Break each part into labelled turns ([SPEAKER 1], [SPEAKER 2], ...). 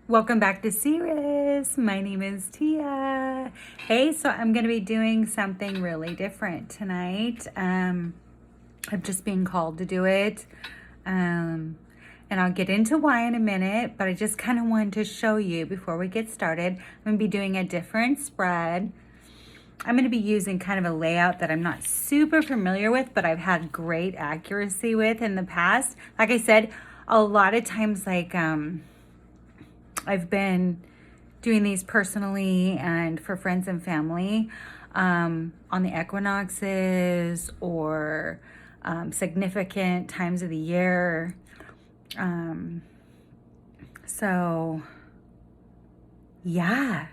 [SPEAKER 1] Welcome back to Cirrus. My name is Tia. Hey, so I'm going to be doing something really different tonight. I'm just being called to do it. And I'll get into why in a minute, but I just kind of wanted to show you before we get started. I'm going to be doing a different spread. I'm going to be using kind of a layout that I'm not super familiar with, but I've had great accuracy with in the past. Like I said, a lot of times, I've been doing these personally and for friends and family on the equinoxes or significant times of the year. So yeah,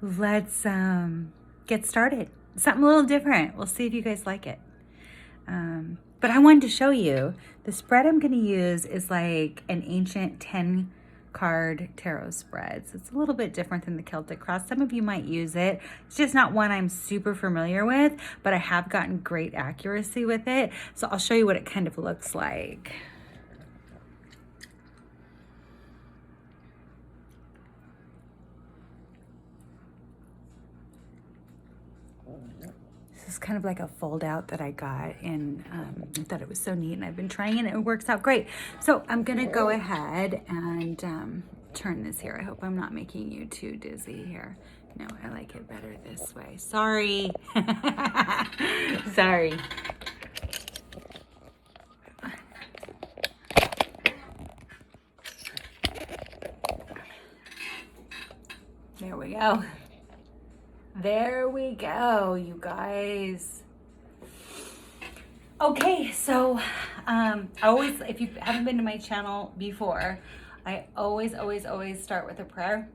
[SPEAKER 1] let's get started. Something a little different. We'll see if you guys like it. But I wanted to show you the spread I'm going to use is like an ancient 10 card tarot spread. So it's a little bit different than the Celtic Cross. Some of you might use it. It's just not one I'm super familiar with, but I have gotten great accuracy with it. So I'll show you what it kind of looks like. This is kind of like a fold out that I got, and I thought it was so neat, and I've been trying it and it works out great. So I'm gonna go ahead and turn this here. I hope I'm not making you too dizzy here. No, I like it better this way. Sorry. Sorry. There we go. There we go, you guys. Okay, so if you haven't been to my channel before, I always start with a prayer.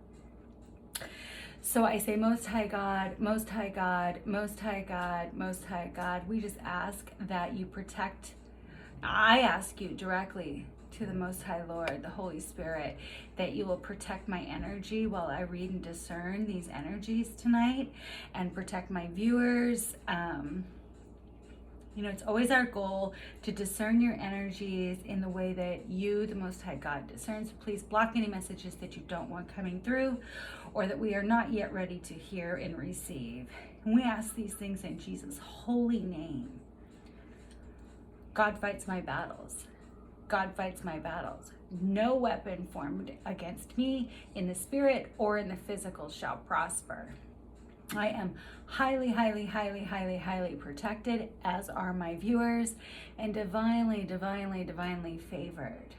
[SPEAKER 1] So I say, Most High God, Most High God, Most High God, Most High God. We just ask that you protect. I ask you directly to the Most High Lord, the Holy Spirit, that you will protect my energy while I read and discern these energies tonight, and protect my viewers. It's always our goal to discern your energies in the way that you, the Most High God, discerns. Please block any messages that you don't want coming through or that we are not yet ready to hear and receive. And we ask these things in Jesus' holy name. God fights my battles. God fights my battles. No weapon formed against me in the spirit or in the physical shall prosper. I am highly protected, as are my viewers, and divinely favored.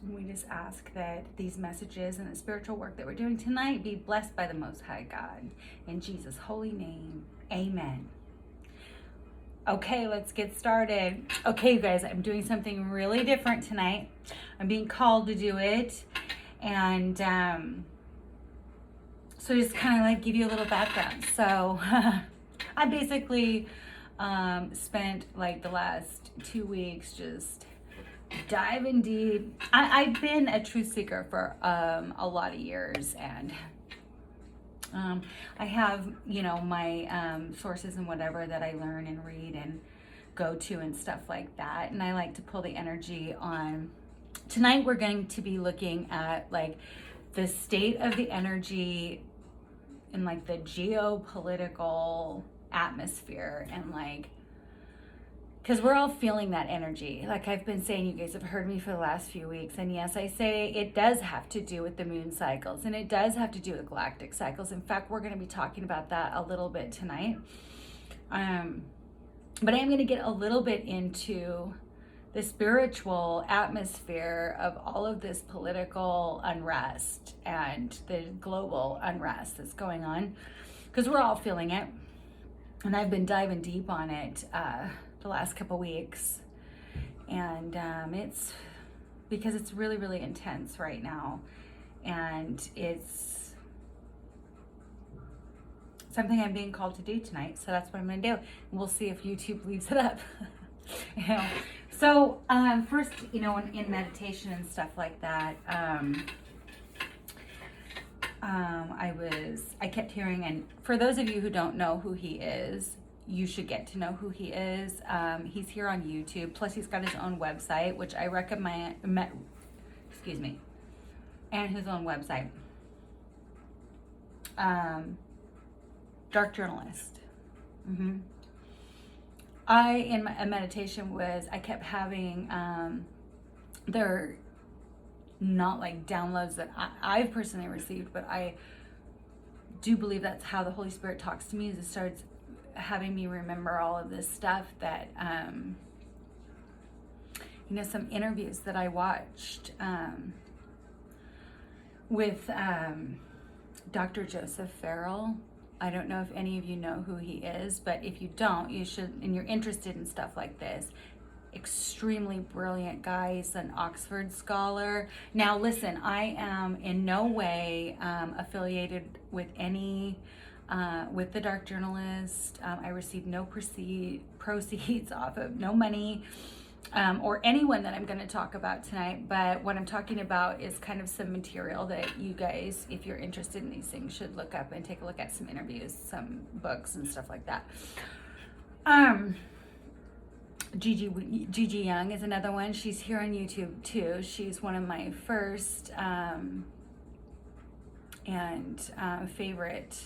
[SPEAKER 1] And we just ask that these messages and the spiritual work that we're doing tonight be blessed by the Most High God. In Jesus' holy name, amen. Okay, let's get started. Okay, you guys, I'm doing something really different tonight. I'm being called to do it. And so just kind of like give you a little background. So I basically spent like the last 2 weeks just diving deep. I've been a truth seeker for a lot of years, and I have, my sources and whatever that I learn and read and go to and stuff like that. And I like to pull the energy on. Tonight we're going to be looking at like the state of the energy in like the geopolitical atmosphere, and like, because we're all feeling that energy. Like I've been saying, you guys have heard me for the last few weeks, and yes, I say it does have to do with the moon cycles, and it does have to do with galactic cycles. In fact, we're going to be talking about that a little bit tonight. But I am going to get a little bit into the spiritual atmosphere of all of this political unrest and the global unrest that's going on, because we're all feeling it. And I've been diving deep on it the last couple weeks, and it's because it's really intense right now, and it's something I'm being called to do tonight. So that's what I'm going to do. And we'll see if YouTube leaves it up. So first, in meditation and stuff like that, I kept hearing, and for those of you who don't know who he is, you should get to know who he is. He's here on YouTube. Plus, he's got his own website, which I recommend. Excuse me, and his own website. Dark Journalist. In a meditation I kept having, they're not like downloads that I've personally received, but I do believe that's how the Holy Spirit talks to me, is it starts having me remember all of this stuff that, some interviews that I watched with Dr. Joseph Farrell. I don't know if any of you know who he is, but if you don't, you should, and you're interested in stuff like this. Extremely brilliant guy. He's an Oxford scholar. Now listen, I am in no way affiliated with any with the Dark Journalist. I received no proceeds off of, no money, or anyone that I'm going to talk about tonight. But what I'm talking about is kind of some material that you guys, if you're interested in these things, should look up and take a look at some interviews, some books and stuff like that. GiGi Young is another one. She's here on YouTube too. She's one of my first and favorite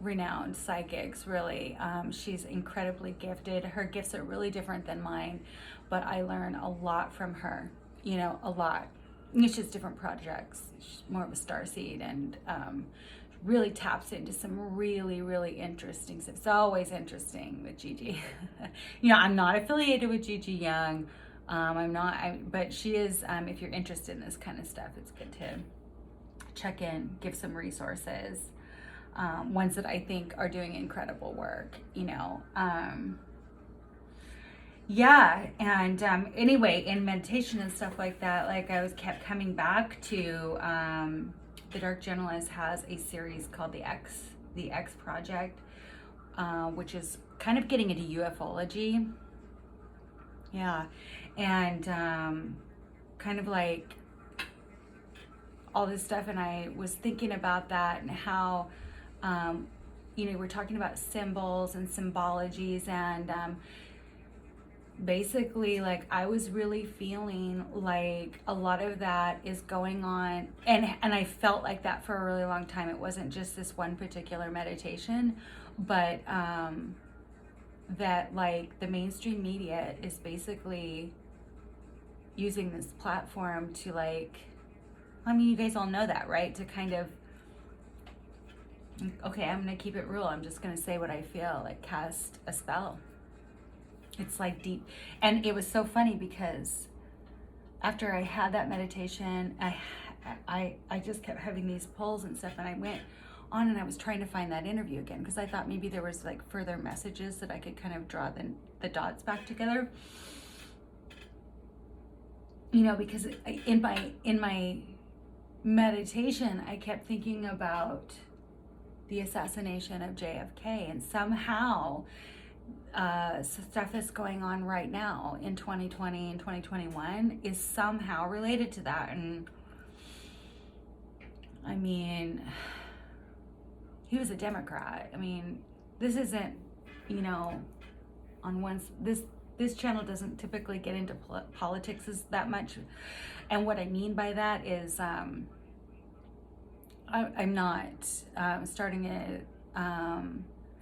[SPEAKER 1] renowned psychics, really. She's incredibly gifted. Her gifts are really different than mine, but I learn a lot from her, a lot. It's just different projects. She's more of a starseed, and really taps into some really, really interesting stuff. It's always interesting with GiGi. I'm not affiliated with GiGi Young. But she is, if you're interested in this kind of stuff, it's good to check in, give some resources. Ones that I think are doing incredible work, anyway, in meditation and stuff like that, like I kept coming back to, the Dark Journalist has a series called the X Project, which is kind of getting into ufology. Yeah. And, kind of like all this stuff. And I was thinking about that and how, we're talking about symbols and symbologies, and basically, like, I was really feeling like a lot of that is going on, and I felt like that for a really long time. It wasn't just this one particular meditation, but that, like, the mainstream media is basically using this platform to, like, you guys all know that, right? To kind of, okay, I'm gonna keep it real. I'm just gonna say what I feel, like cast a spell. It's like deep. And it was so funny because after I had that meditation, I just kept having these pulls and stuff, and I went on and I was trying to find that interview again, because I thought maybe there was like further messages that I could kind of draw the dots back together. Because in my meditation, I kept thinking about the assassination of JFK, and somehow stuff that's going on right now in 2020 and 2021 is somehow related to that. And I mean, he was a Democrat. I mean, this isn't, on one, this channel doesn't typically get into politics that much. And what I mean by that is, I'm not starting a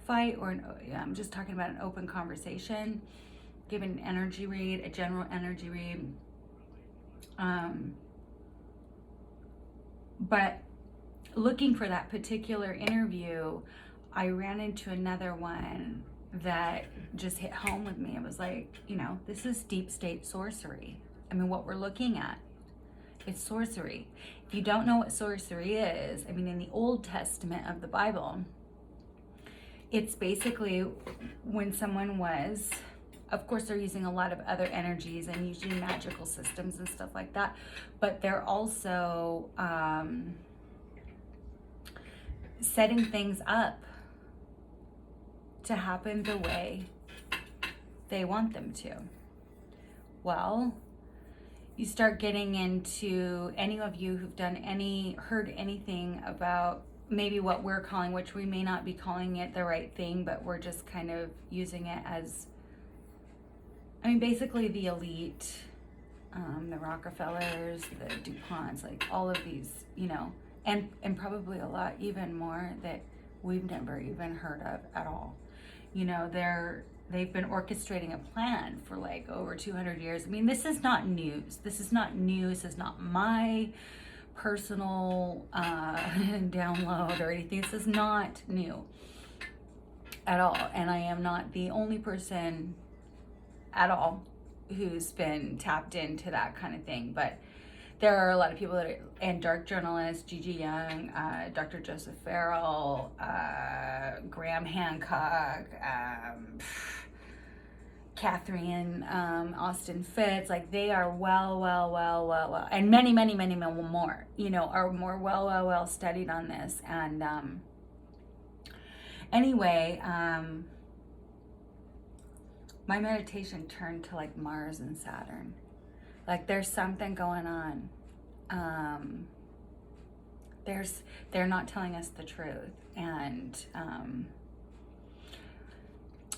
[SPEAKER 1] fight, or I'm just talking about an open conversation, giving an energy read, a general energy read. But looking for that particular interview, I ran into another one that just hit home with me. It was like, this is deep state sorcery. I mean, what we're looking at, it's sorcery. If you don't know what sorcery is, in the Old Testament of the Bible, it's basically when someone was, of course, they're using a lot of other energies and using magical systems and stuff like that, but they're also setting things up to happen the way they want them to. Well, you start getting into, any of you who've heard anything about maybe what we're calling, which we may not be calling it the right thing, but we're just kind of using it as, I mean, basically the elite, the Rockefellers, the DuPonts, like all of these, you know, and probably a lot even more that we've never even heard of at all. You know, they've been orchestrating a plan for like over 200 years. I mean, this is not news. This is not news. This is not my personal download or anything. This is not new at all. And I am not the only person at all who's been tapped into that kind of thing. But there are a lot of people that are, and dark journalists, GiGi Young, Dr. Joseph Farrell, GRAHM Hancock, Cathrine Austin Fitts, like they are well, and many more, you know, are more well studied on this. And anyway, my meditation turned to like Mars and Saturn. Like there's something going on. They're not telling us the truth. And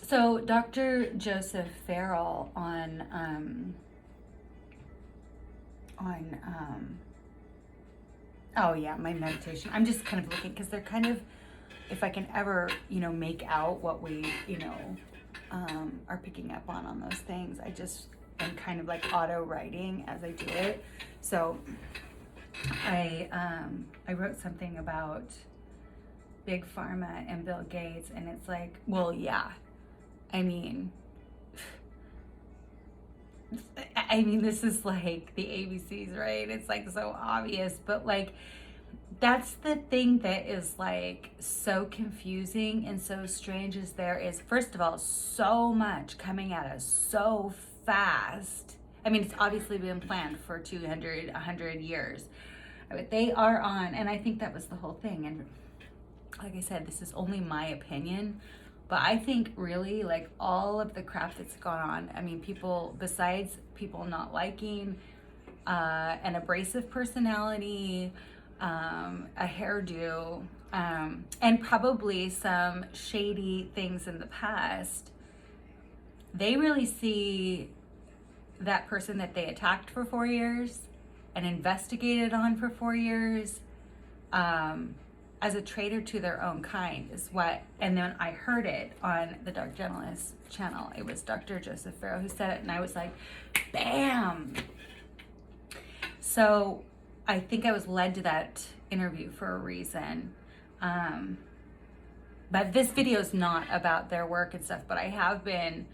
[SPEAKER 1] so Dr. Joseph Farrell oh yeah, my meditation. I'm just kind of looking because they're kind of, if I can ever, you know, make out what we, you know, are picking up on those things. I just am kind of like auto writing as I do it. So I wrote something about Big Pharma and Bill Gates, and it's like, well, yeah, I mean, this is like the ABCs, right? It's like so obvious, but like, that's the thing that is like so confusing and so strange is there is, first of all, so much coming at us so fast. I mean, it's obviously been planned for 200, 100 years. But they are on, and I think that was the whole thing. And like I said, this is only my opinion, but I think really like all of the crap that's gone on, I mean, people, besides people not liking an abrasive personality, a hairdo, and probably some shady things in the past, they really see that person that they attacked for 4 years and investigated on for 4 years as a traitor to their own kind is what. And then I heard it on the Dark Journalist channel. It was Dr. Joseph Farrell who said it, and I was like, bam. So I think I was led to that interview for a reason. But this video is not about their work and stuff, but I have been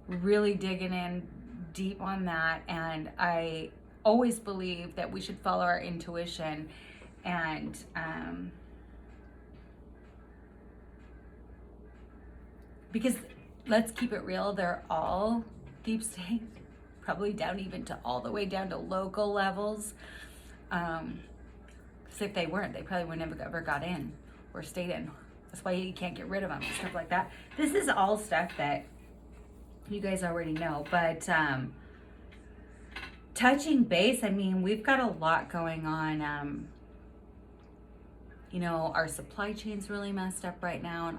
[SPEAKER 1] really digging in deep on that. And I always believe that we should follow our intuition. And because let's keep it real, they're all deep state, probably down even to all the way down to local levels. Because if they weren't, they probably would never ever got in or stayed in. That's why you can't get rid of them and stuff like that. This is all stuff that you guys already know. But touching base, I mean, we've got a lot going on. You know, our supply chain's really messed up right now, and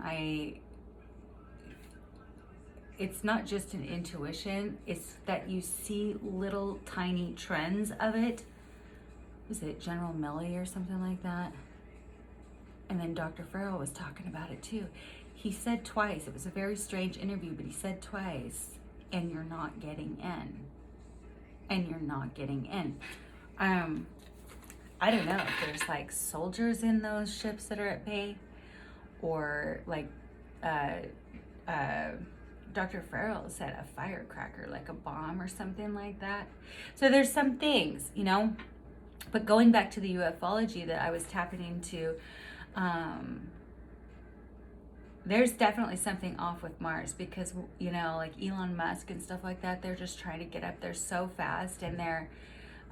[SPEAKER 1] it's not just an intuition, it's that you see little tiny trends of it. Was it General Milley or something like that? And then Dr. Farrell was talking about it too. He said twice, it was a very strange interview, but he said twice, and you're not getting in. And you're not getting in. I don't know if there's like soldiers in those ships that are at bay, or like Dr. Farrell said a firecracker, like a bomb or something like that. So there's some things, you know. But going back to the ufology that I was tapping into, there's definitely something off with Mars, because, you know, like Elon Musk and stuff like that, they're just trying to get up there so fast, and they're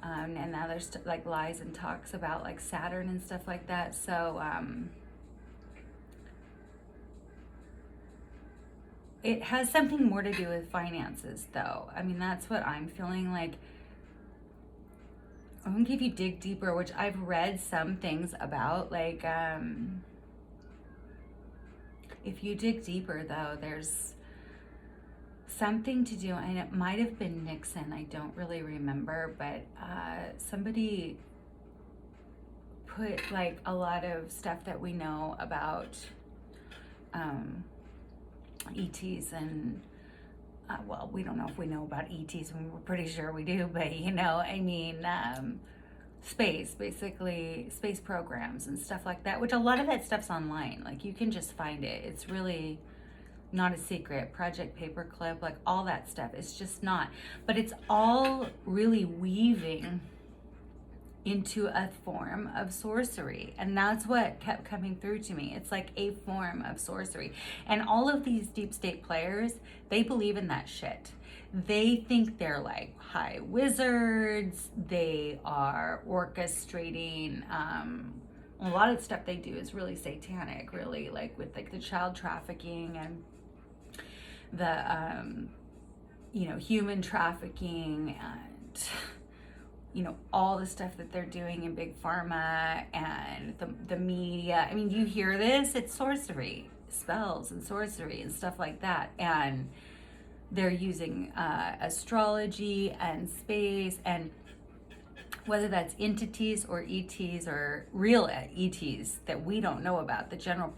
[SPEAKER 1] and now there's like lies and talks about like Saturn and stuff like that. So it has something more to do with finances, though. I mean, that's what I'm feeling like. I think if you dig deeper, which I've read some things about, like If you dig deeper, though, there's something to do, and it might have been Nixon, I don't really remember, but somebody put like a lot of stuff that we know about ETs and well, we don't know if we know about ETs, and we're pretty sure we do, but you know, I mean, space, basically space programs and stuff like that, which a lot of that stuff's online. Like you can just find it. It's really not a secret. Project Paperclip, like all that stuff. It's just not. But it's all really weaving into a form of sorcery. And that's what kept coming through to me. It's like a form of sorcery. And all of these deep state players, they believe in that shit. They think they're like high wizards. They are orchestrating, a lot of the stuff they do is really satanic, really, like with like the child trafficking and the, you know, human trafficking and, you know, all the stuff that they're doing in big pharma and the media. I mean, you hear this? It's sorcery, spells and sorcery and stuff like that. And they're using astrology and space, and whether that's entities or ETs or real ETs that we don't know about, the general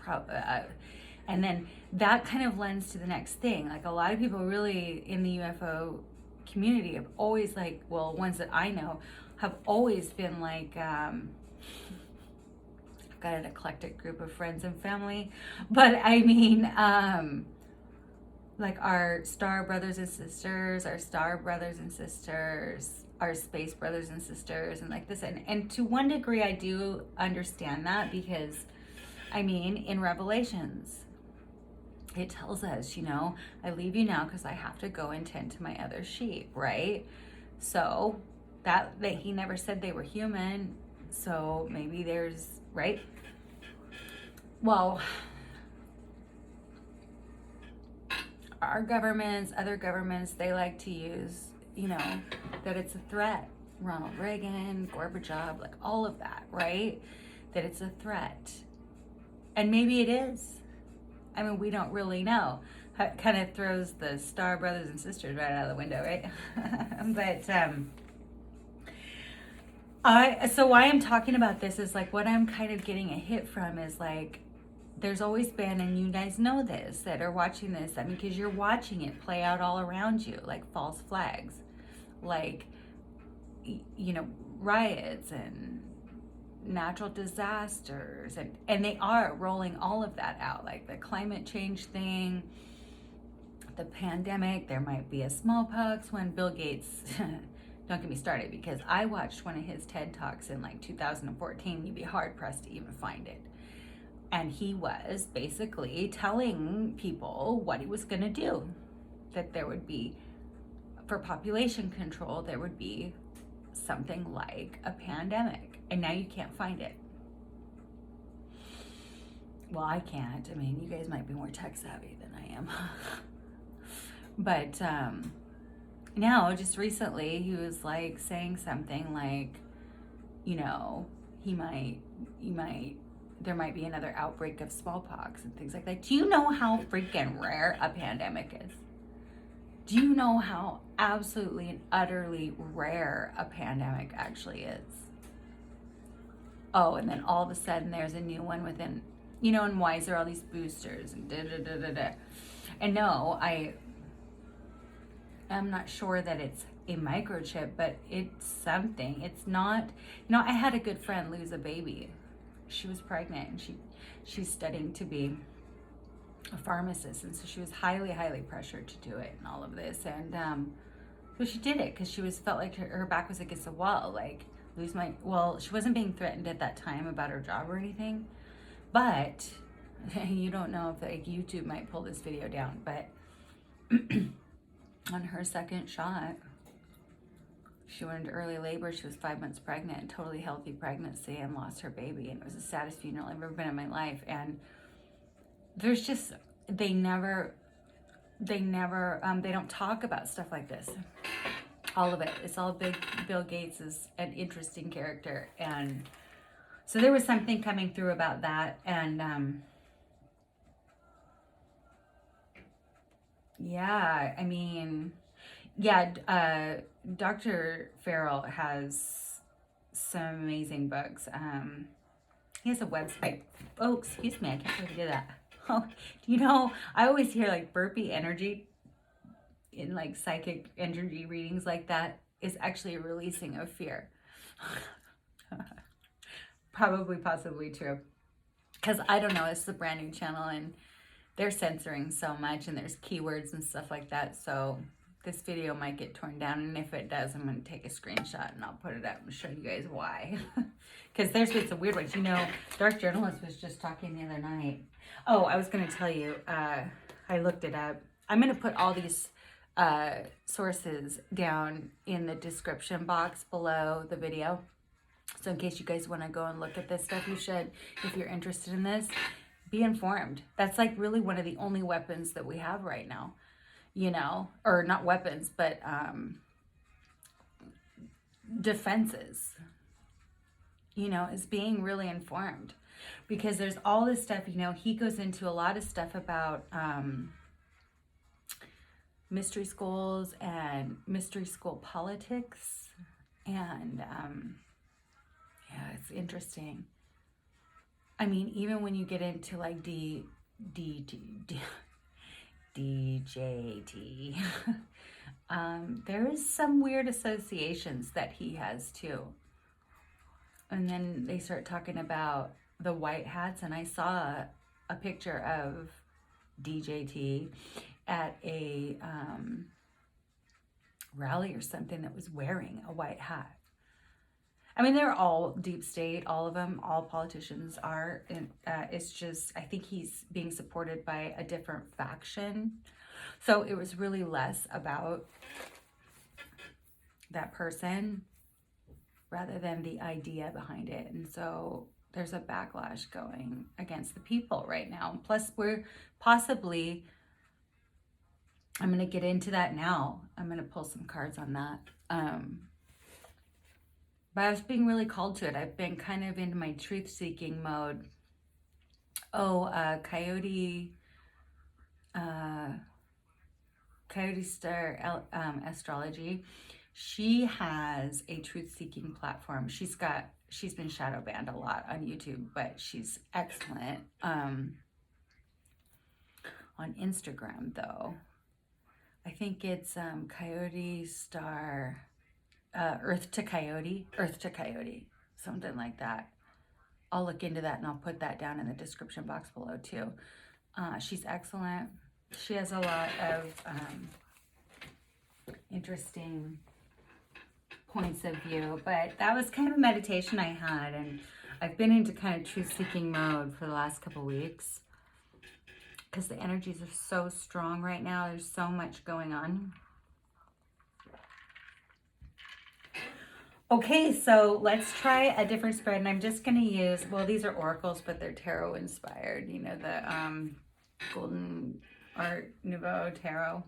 [SPEAKER 1] and then that kind of lends to the next thing. Like a lot of people really in the UFO community have always, like, well, ones that I know have always been like, I've got an eclectic group of friends and family, but I mean, like our star brothers and sisters, our space brothers and sisters, and like this. And to one degree, I do understand that, because, I mean, in Revelations, it tells us, you know, I leave you now because I have to go and tend to my other sheep, right? So that he never said they were human. So maybe there's, right? Well, our governments, other governments, they like to use, you know, that it's a threat. Ronald Reagan, Gorbachev, like all of that, right? That it's a threat. And maybe it is. I mean, we don't really know. That kind of throws the star brothers and sisters right out of the window, right? But so why I'm talking about this is like what I'm kind of getting a hit from is like, there's always been, and you guys know this that are watching this, I mean, because you're watching it play out all around you, like false flags, like, you know, riots and natural disasters, and they are rolling all of that out, like the climate change thing, the pandemic. There might be a smallpox when Bill Gates don't get me started, because I watched one of his TED Talks in like 2014. You'd be hard pressed to even find it. And he was basically telling people what he was going to do, that there would be, for population control, there would be something like a pandemic. And now you can't find it. Well, I can't. I mean, you guys might be more tech savvy than I am. But now, just recently, he was like saying something like, you know, there might be another outbreak of smallpox and things like that. Do you know how freaking rare a pandemic is? Do you know how absolutely and utterly rare a pandemic actually is? Oh, and then all of a sudden there's a new one within, you know, and why is there all these boosters and da-da-da-da-da? And no, I'm not sure that it's a microchip, but it's something. It's not, you know, I had a good friend lose a baby. She was pregnant, and she's studying to be a pharmacist, and so she was highly pressured to do it and all of this, and so she did it because she felt like her back was against the wall, like she wasn't being threatened at that time about her job or anything, but you don't know if like YouTube might pull this video down, but on her second shot, she went into early labor. She was 5 months pregnant, totally healthy pregnancy, and lost her baby. And it was the saddest funeral I've ever been in my life. And there's just, they don't talk about stuff like this. All of it. It's all big. Bill Gates is an interesting character. And so there was something coming through about that. And Yeah, I mean, yeah, Dr. Farrell has some amazing books. He has a website. Oh, excuse me, I can't believe I did that. Oh, you know, I always hear like burpee energy in like psychic energy readings like that is actually a releasing of fear. Probably, possibly true. Because I don't know, it's a brand new channel and they're censoring so much and there's keywords and stuff like that. So this video might get torn down. And if it does, I'm going to take a screenshot and I'll put it up and show you guys why. Because there's been some weird ones. You know, Dark Journalist was just talking the other night. Oh, I was going to tell you, I looked it up. I'm going to put all these sources down in the description box below the video. So in case you guys want to go and look at this stuff, you should. If you're interested in this, be informed. That's like really one of the only weapons that we have right now, you know, or not weapons, but defenses, you know, is being really informed. Because there's all this stuff, you know, he goes into a lot of stuff about mystery schools and mystery school politics. And yeah, it's interesting. I mean, even when you get into like DJT, there is some weird associations that he has too. And then they start talking about the white hats, and I saw a picture of DJT at a rally or something that was wearing a white hat. I mean, they're all deep state, all of them, all politicians are. And, it's just, I think he's being supported by a different faction. So it was really less about that person rather than the idea behind it. And so there's a backlash going against the people right now. Plus, we're possibly, I'm going to get into that now. I'm going to pull some cards on that. But I was being really called to it. I've been kind of into my truth-seeking mode. Oh, Coyote Star Astrology. She has a truth-seeking platform. She's been shadow banned a lot on YouTube, but she's excellent. On Instagram, though, I think it's Coyote Star. Earth to Coyote, something like that. I'll look into that and I'll put that down in the description box below too. She's excellent. She has a lot of interesting points of view, but that was kind of a meditation I had, and I've been into kind of truth-seeking mode for the last couple weeks because the energies are so strong right now. There's so much going on. Okay, so let's try a different spread, and I'm just going to use, well, these are oracles, but they're tarot inspired, you know, the Golden Art Nouveau Tarot.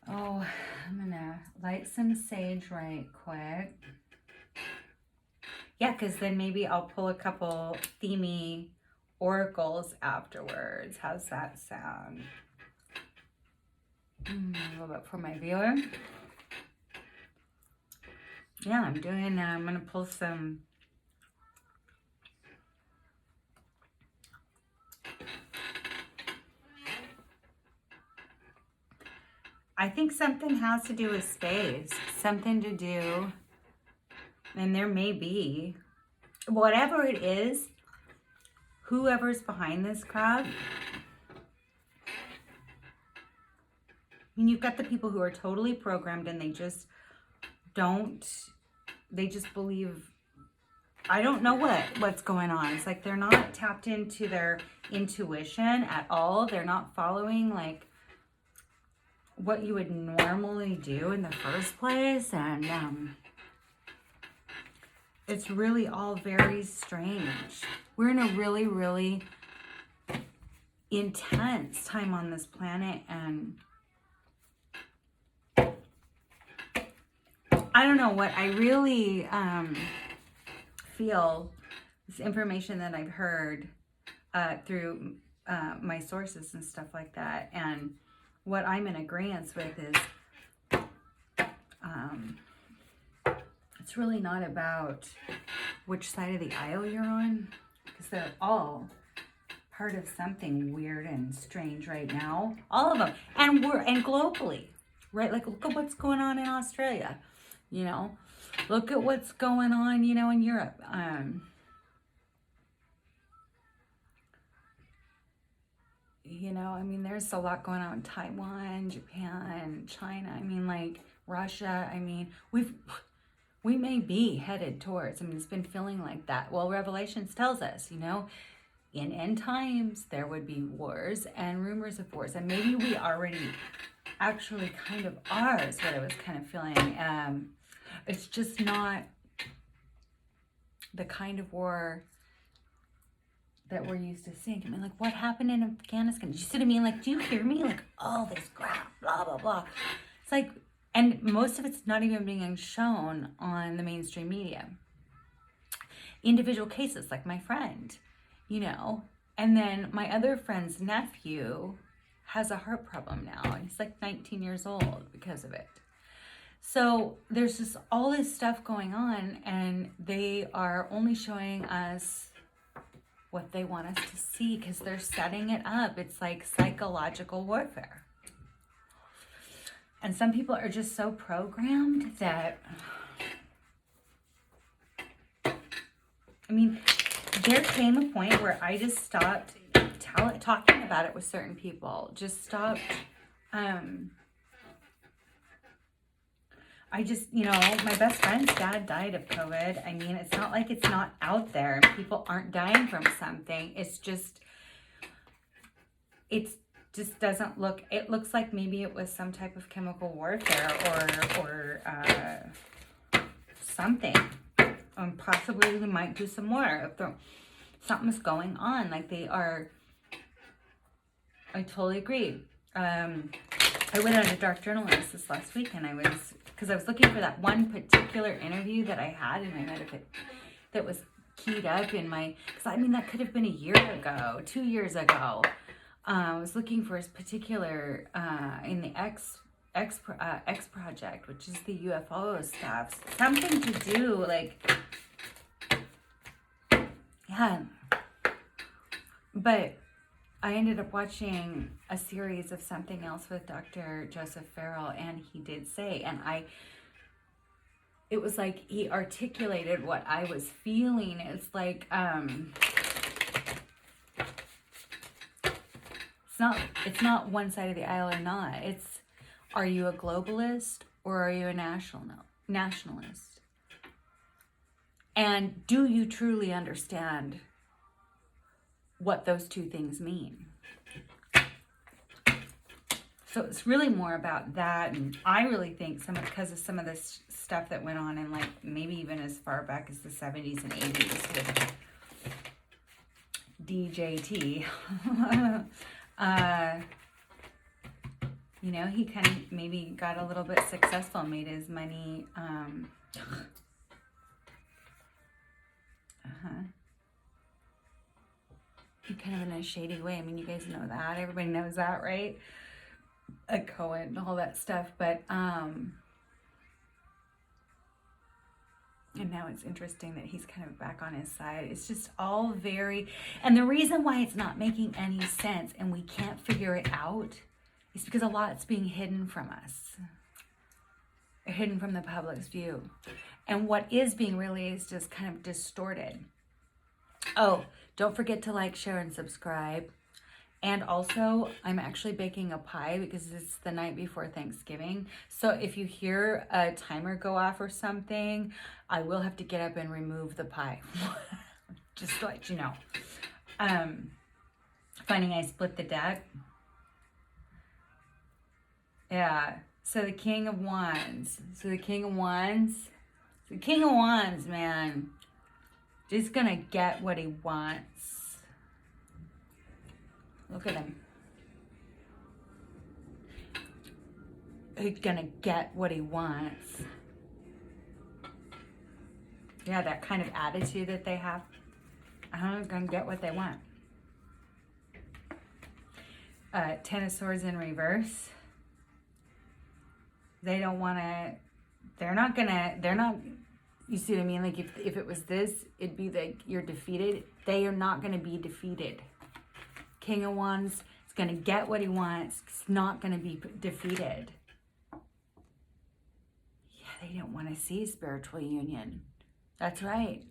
[SPEAKER 1] Oh, I'm going to light some sage right quick. Yeah, because then maybe I'll pull a couple themey oracles afterwards. How's that sound? A little bit for my viewer. Yeah, I'm going to pull some I think something has to do with space, something to do, and there may be, whatever it is, whoever's behind this crowd. I mean, you've got the people who are totally programmed and they just believe, I don't know what's going on. It's like they're not tapped into their intuition at all. They're not following like what you would normally do in the first place. And it's really all very strange. We're in a really, really intense time on this planet, and I don't know what I really feel. This information that I've heard through my sources and stuff like that. And what I'm in agreement with is it's really not about which side of the aisle you're on, because they're all part of something weird and strange right now. All of them. And globally, right? Like, look at what's going on in Australia, you know? Look at what's going on, you know, in Europe. You know, I mean, there's a lot going on in Taiwan, Japan, China. I mean, like, Russia. I mean, we may be headed towards, I mean, it's been feeling like that. Well, Revelations tells us, you know, in end times, there would be wars and rumors of wars. And maybe we already actually kind of are, is what I was kind of feeling. It's just not the kind of war that we're used to seeing. I mean, like, what happened in Afghanistan? Did you see what I mean? Like, do you hear me? Like, all this crap, blah, blah, blah. It's like, and most of it's not even being shown on the mainstream media. Individual cases, like my friend, you know. And then my other friend's nephew has a heart problem now. And he's like 19 years old because of it. So there's just all this stuff going on, and they are only showing us what they want us to see because they're setting it up. It's like psychological warfare. And some people are just so programmed that, I mean, there came a point where I just stopped talking about it with certain people. Just stopped. I just, you know, my best friend's dad died of COVID. I mean, it's not like it's not out there. People aren't dying from something. It's just doesn't look, it looks like maybe it was some type of chemical warfare or something. Possibly they might do some more. If something's going on, like they are, I totally agree. I went on a dark journalist this last week, and because I was looking for that one particular interview that I had in my head that was keyed up in my, because I mean, that could have been a year ago, 2 years ago. I was looking for his particular, in the X project, which is the UFO stuff. Something to do, like, yeah. But I ended up watching a series of something else with Dr. Joseph Farrell, and he did say, and it was like he articulated what I was feeling. It's like, it's not one side of the aisle or not. It's, are you a globalist or are you a nationalist? And do you truly understand what those two things mean? So it's really more about that. And I really think because of some of this stuff that went on in, like, maybe even as far back as the 70s and 80s with DJT. You know, he kind of maybe got a little bit successful, made his money, kind of in a shady way. I mean, you guys know that. Everybody knows that, right? Cohen and all that stuff. But, and now it's interesting that he's kind of back on his side. It's just all very, and the reason why it's not making any sense and we can't figure it out is because a lot's being hidden from us, hidden from the public's view. And what is being released is just kind of distorted. Oh, don't forget to like, share, and subscribe. And also, I'm actually baking a pie because it's the night before Thanksgiving. So if you hear a timer go off or something, I will have to get up and remove the pie. Just to let you know. Finding I split the deck. Yeah. So the King of Wands. The King of Wands, man. Just gonna get what he wants. Look at him. He's gonna get what he wants. Yeah, that kind of attitude that they have. I'm gonna get what they want. Ten of Swords in reverse. They don't want to, they're not, you see what I mean? Like if it was this, it'd be like you're defeated. They are not going to be defeated. King of Wands is going to get what he wants. It's not going to be defeated. Yeah, they don't want to see spiritual union. That's right.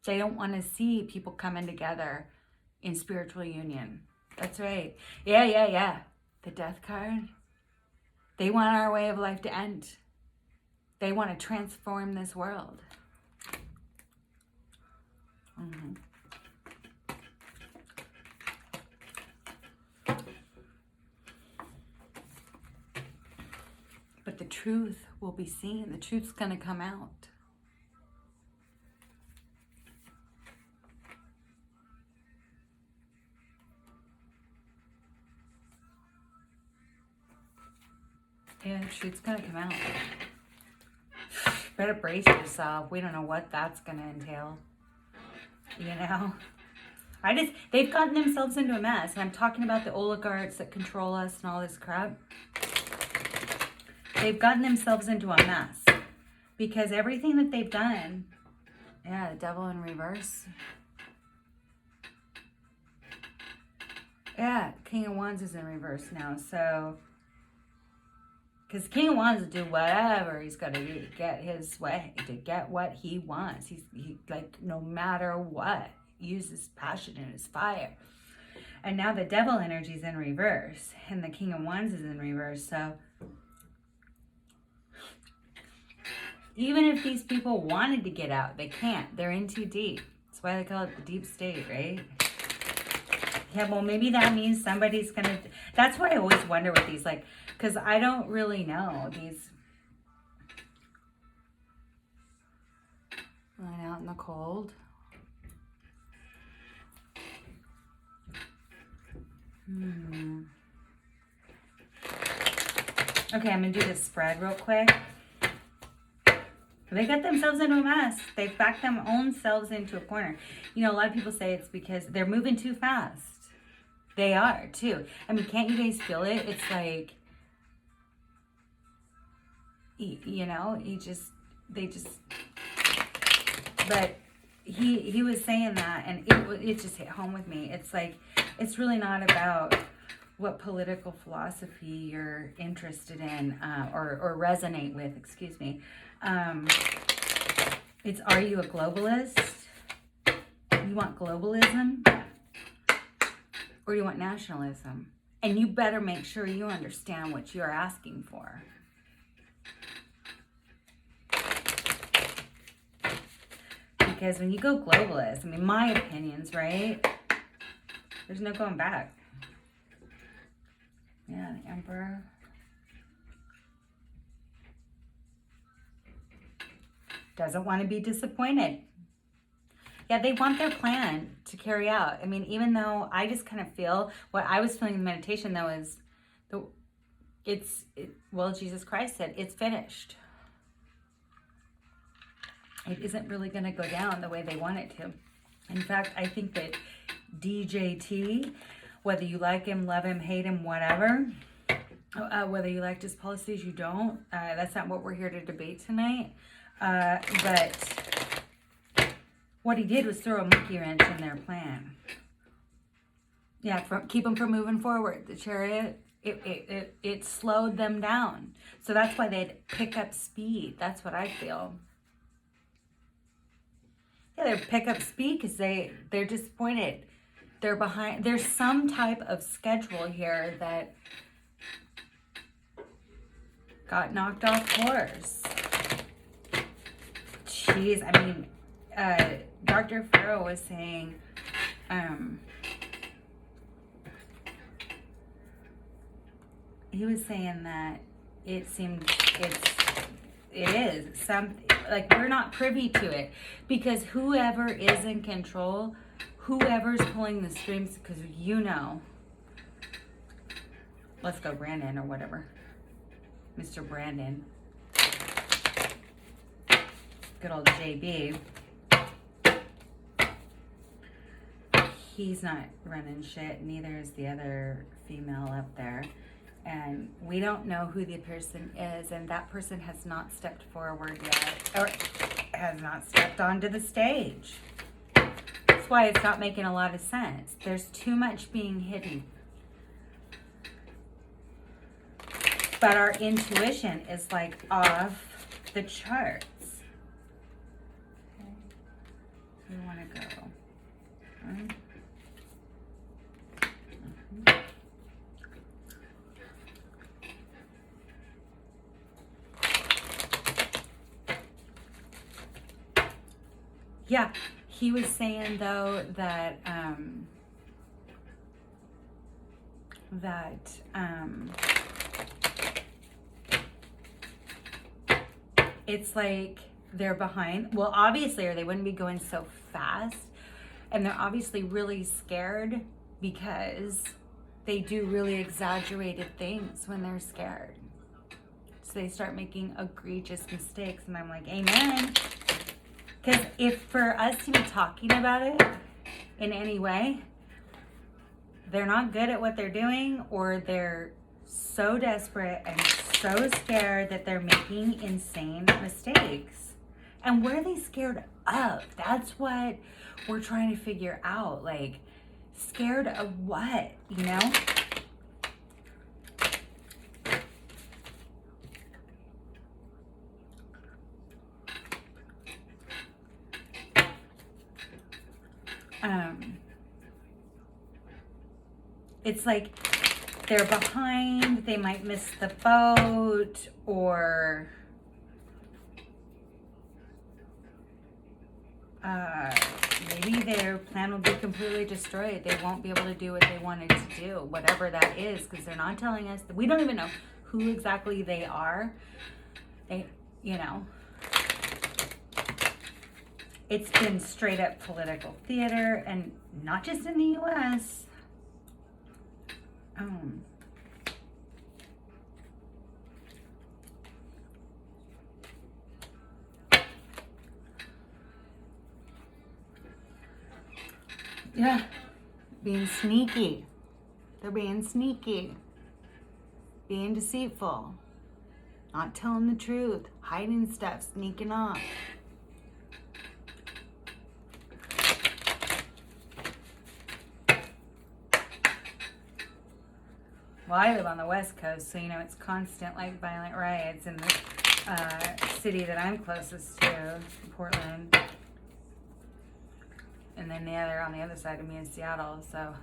[SPEAKER 1] They don't want to see people coming together in spiritual union. That's right. Yeah. The Death card. They want our way of life to end. They want to transform this world. Mm-hmm. But the truth will be seen. The truth's going to come out. Yeah, the truth's going to come out. Better brace yourself. We don't know what that's going to entail. You know? They've gotten themselves into a mess. And I'm talking about the oligarchs that control us and all this crap. They've gotten themselves into a mess. Because everything that they've done, yeah, the Devil in reverse. Yeah, King of Wands is in reverse now. So, because King of Wands will do whatever he's got to do to get his way, to get what he wants. He like, no matter what, uses passion and his fire. And now the Devil energy is in reverse. And the King of Wands is in reverse. So, even if these people wanted to get out, they can't. They're in too deep. That's why they call it the deep state, right? Yeah, well, maybe that means somebody's going to... That's why I always wonder with these, like, because I don't really know these... Lying out in the cold. Okay, I'm going to do this spread real quick. They got themselves into a mess. They've backed their own selves into a corner. You know, a lot of people say it's because they're moving too fast. They are, too. I mean, can't you guys feel it? It's like, you know, but he was saying that, and it just hit home with me. It's like, it's really not about what political philosophy you're interested in or resonate with, excuse me. It's, are you a globalist? You want globalism? Or you want nationalism? And you better make sure you understand what you're asking for. Because when you go globalist, I mean, my opinions, right? There's no going back. Yeah, the Emperor. Doesn't want to be disappointed. Yeah, they want their plan to carry out. I mean, even though I just kind of feel, what I was feeling in meditation though is, well, Jesus Christ said, it's finished. It isn't really going to go down the way they want it to. In fact, I think that DJT, whether you like him, love him, hate him, whatever, whether you like his policies, you don't, that's not what we're here to debate tonight. But what he did was throw a monkey wrench in their plan. Yeah, keep them from moving forward. The Chariot, it slowed them down. So that's why they'd pick up speed. That's what I feel. Yeah, they pick up speed because they're disappointed. They're behind. There's some type of schedule here that got knocked off course. Jeez, I mean, Dr. Farrell was saying, he was saying that it is something, like, we're not privy to it, because whoever is in control, whoever's pulling the strings, because you know, let's go Brandon or whatever, Mr. Brandon, good old JB, he's not running shit, neither is the other female up there. And we don't know who the person is, and that person has not stepped forward yet, or has not stepped onto the stage. That's why it's not making a lot of sense. There's too much being hidden. But our intuition is like off the charts. Okay. We want to go. Right. Yeah, he was saying though that it's like they're behind. Well, obviously, or they wouldn't be going so fast. And they're obviously really scared because they do really exaggerated things when they're scared. So they start making egregious mistakes, and I'm like, amen. Because if for us to be talking about it in any way, they're not good at what they're doing, or they're so desperate and so scared that they're making insane mistakes. And what are they scared of? That's what we're trying to figure out. Like, scared of what, you know? It's like they're behind, they might miss the boat, or maybe their plan will be completely destroyed. They won't be able to do what they wanted to do, whatever that is, because they're not telling us. We don't even know who exactly they are. They, you know, it's been straight up political theater, and not just in the U.S. Yeah, being sneaky. They're being sneaky, being deceitful, not telling the truth, hiding stuff, sneaking off. Well, I live on the West Coast, so, you know, it's constant, like, violent riots in the city that I'm closest to, Portland. And then the other, on the other side of me is Seattle, so.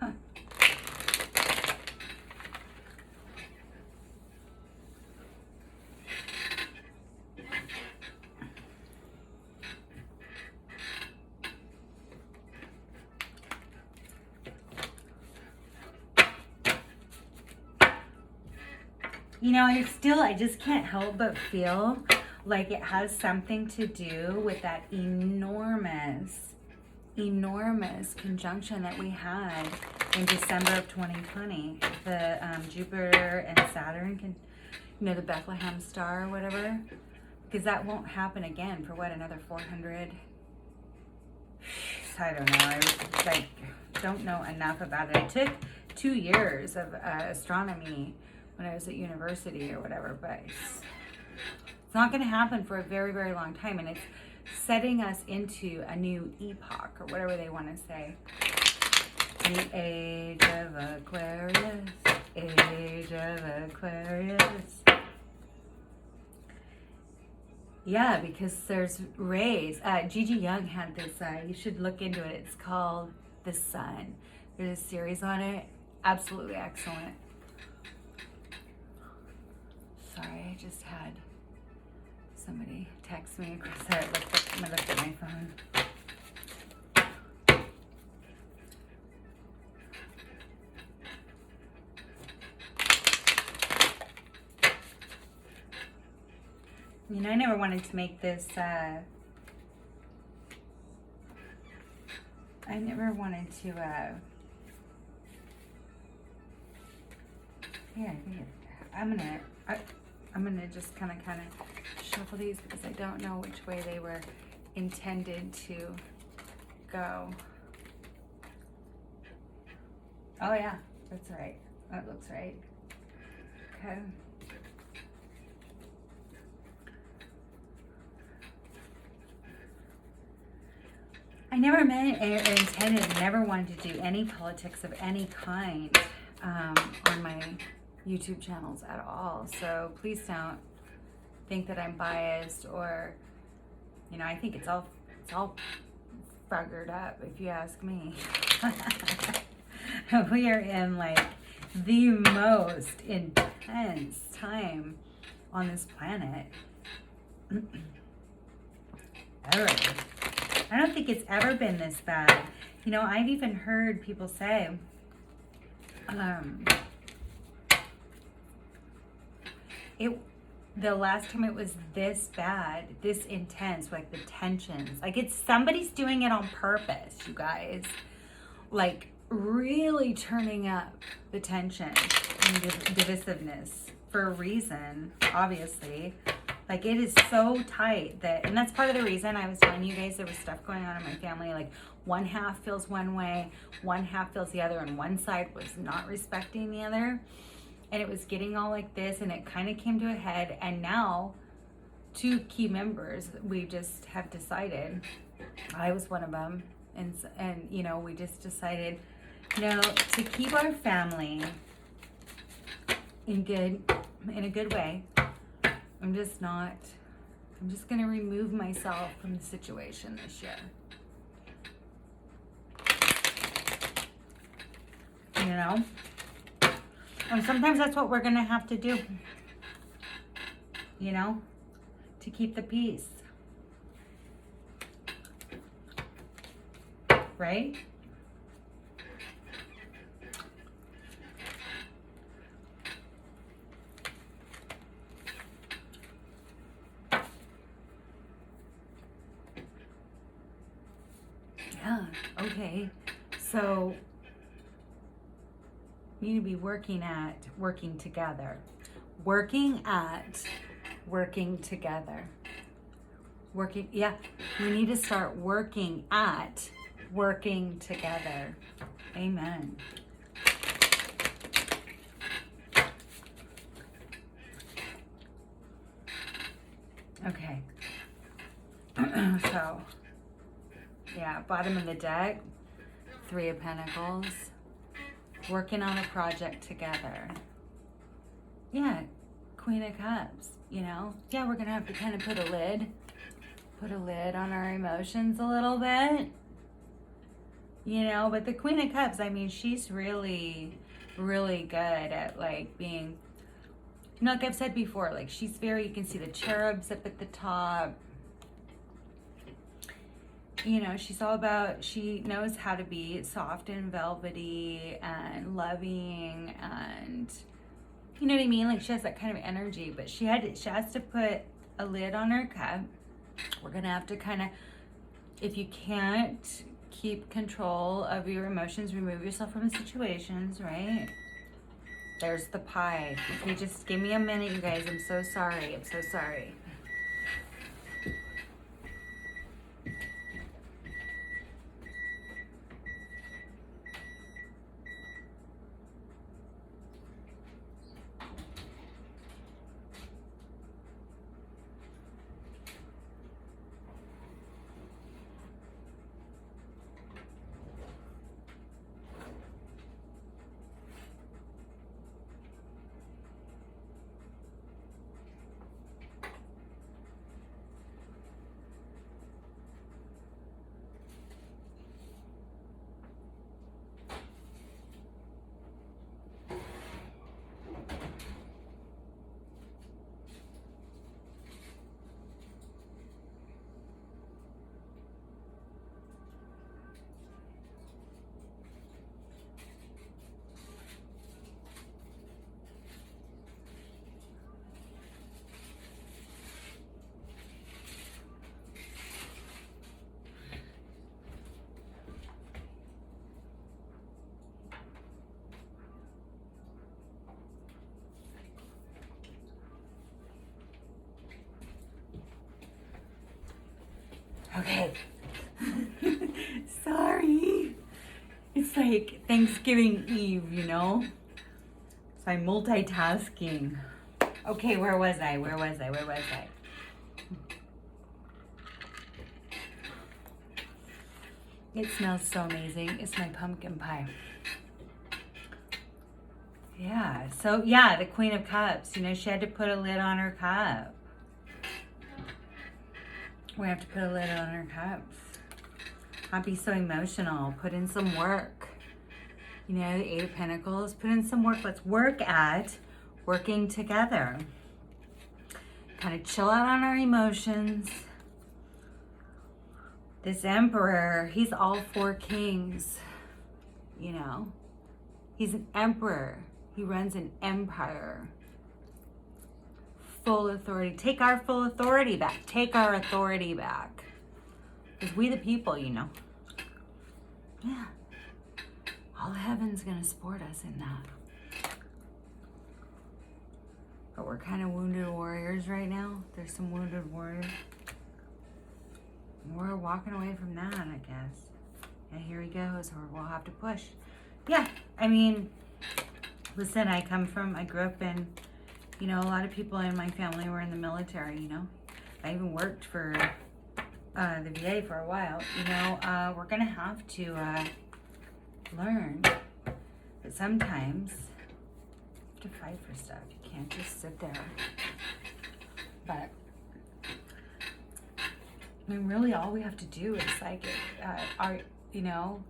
[SPEAKER 1] You know, I just can't help but feel like it has something to do with that enormous conjunction that we had in December of 2020. The Jupiter and Saturn, you know, the Bethlehem star or whatever. Because that won't happen again for what, another 400? I don't know. I don't know enough about it. I took 2 years of astronomy when I was at university or whatever, but it's not going to happen for a very, very long time, and it's setting us into a new epoch, or whatever they want to say. The age of Aquarius, age of Aquarius. Yeah, because there's rays. GiGi Young had this, you should look into it. It's called The Sun. There's a series on it. Absolutely excellent. Sorry, I just had somebody text me across there. I'm gonna look at my phone. You know, I never wanted to make this, I never wanted to, yeah, I think I'm gonna just kind of shuffle these because I don't know which way they were intended to go. Oh yeah, that's right. That looks right. Okay. I never meant or intended, never wanted to do any politics of any kind on my YouTube channels at all. So please don't think that I'm biased or, you know, I think it's all fuggered up, if you ask me. We are in like the most intense time on this planet ever. I don't think it's ever been this bad. You know, I've even heard people say, the last time it was this bad, this intense, like the tensions, like it's somebody's doing it on purpose, you guys. Like really turning up the tension and divisiveness for a reason, obviously. Like it is so tight that, and that's part of the reason I was telling you guys there was stuff going on in my family. Like one half feels one way, one half feels the other, and one side was not respecting the other. And it was getting all like this, and it kind of came to a head. And now, two key members, we just have decided, I was one of them, and you know, we just decided, you know, to keep our family in a good way. I'm just going to remove myself from the situation this year. You know? And sometimes that's what we're going to have to do. You know? To keep the peace. Right? Yeah, okay. So, we need to be working together. Yeah, we need to start working together. Amen. Okay. So, yeah, bottom of the deck, 3 of Pentacles, working on a project together. Yeah, Queen of Cups, you know? Yeah, we're going to have to kind of put a lid on our emotions a little bit. You know, but the Queen of Cups, I mean, she's really, really good at like being, you know, like I've said before, like she's very, you can see the cherubs up at the top. You know, she's all about, she knows how to be soft and velvety and loving and, you know what I mean? Like she has that kind of energy, but she has to put a lid on her cup. We're going to have to kind of, if you can't keep control of your emotions, remove yourself from the situations, right? There's the pie. If you just give me a minute, you guys, I'm so sorry. Okay. Sorry. It's like Thanksgiving Eve, you know? So I'm multitasking. Okay, where was I? It smells so amazing. It's my pumpkin pie. Yeah, so yeah, the Queen of Cups, you know, she had to put a lid on her cup. We have to put a lid on our cups. Not be so emotional. Put in some work. You know, the Eight of Pentacles. Put in some work. Let's work at working together. Kind of chill out on our emotions. This Emperor, he's all four kings. You know, he's an emperor. He runs an empire. Full authority. Take our full authority back. Take our authority back. Because we the people, you know. Yeah. All heaven's going to support us in that. But we're kind of wounded warriors right now. There's some wounded warriors. We're walking away from that, I guess. And here he goes, or we'll have to push. Yeah, I mean, listen, I grew up in, you know, a lot of people in my family were in the military, you know. I even worked for the VA for a while. You know, we're going to have to learn that sometimes you have to fight for stuff. You can't just sit there. But, I mean, really all we have to do is like, you know,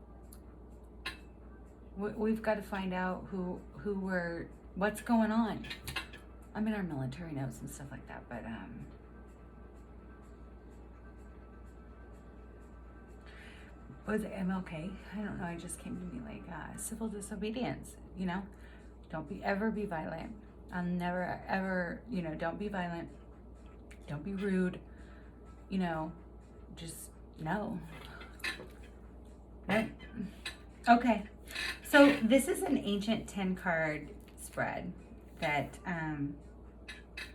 [SPEAKER 1] we've got to find out what's going on. I mean, our military knows and stuff like that, but was it MLK? I don't know. It just came to me like civil disobedience. You know, don't ever be violent. I'll never ever. You know, don't be violent. Don't be rude. You know, just no. Right? Okay. So this is an ancient 10-card spread that I'm